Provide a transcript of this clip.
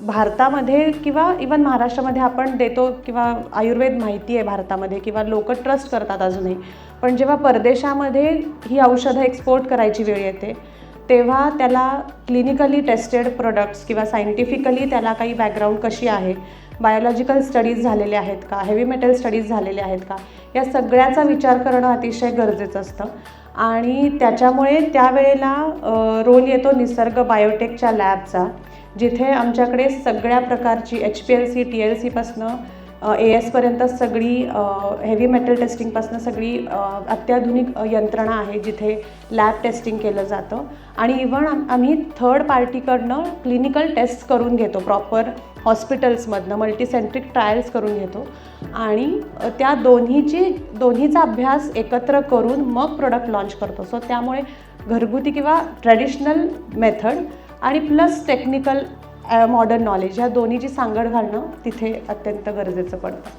भारतामध्ये किंवा इवन महाराष्ट्रामध्ये आपण देतो किंवा आयुर्वेद माहिती आहे भारतामध्ये किंवा लोक ट्रस्ट करतात अजूनही, पण जेव्हा परदेशामध्ये ही औषधं एक्सपोर्ट करायची वेळ येते तेव्हा त्याला क्लिनिकली टेस्टेड प्रोडक्ट्स किंवा सायंटिफिकली त्याला काही बॅकग्राऊंड कशी आहे, बायोलॉजिकल स्टडीज झालेले आहेत का, हेवी मेटल स्टडीज झालेले आहेत का, या सगळ्याचा विचार करणं अतिशय गरजेचं असतं. आणि त्याच्यामुळे त्यावेळेला रोल येतो निसर्ग बायोटेकच्या लॅबचा, जिथे आमच्याकडे सगळ्या प्रकारची HPLC TLC पासनं AS पर्यंत सगळी हेवी मेटल टेस्टिंगपासनं सगळी अत्याधुनिक यंत्रणा आहे जिथे लॅब टेस्टिंग केलं जातं. आणि इव्हन आम्ही थर्ड पार्टीकडनं क्लिनिकल टेस्ट करून घेतो, प्रॉपर हॉस्पिटल्समधनं मल्टीसेंट्रिक ट्रायल्स करून घेतो आणि त्या दोन्हीचा अभ्यास एकत्र करून मग प्रोडक्ट लॉन्च करतो. सो त्यामुळे घरगुती किंवा ट्रॅडिशनल मेथड आणि प्लस टेक्निकल मॉडर्न नॉलेज ह्या दोन्हीची सांगड घालणं तिथे अत्यंत गरजेचं पडतं.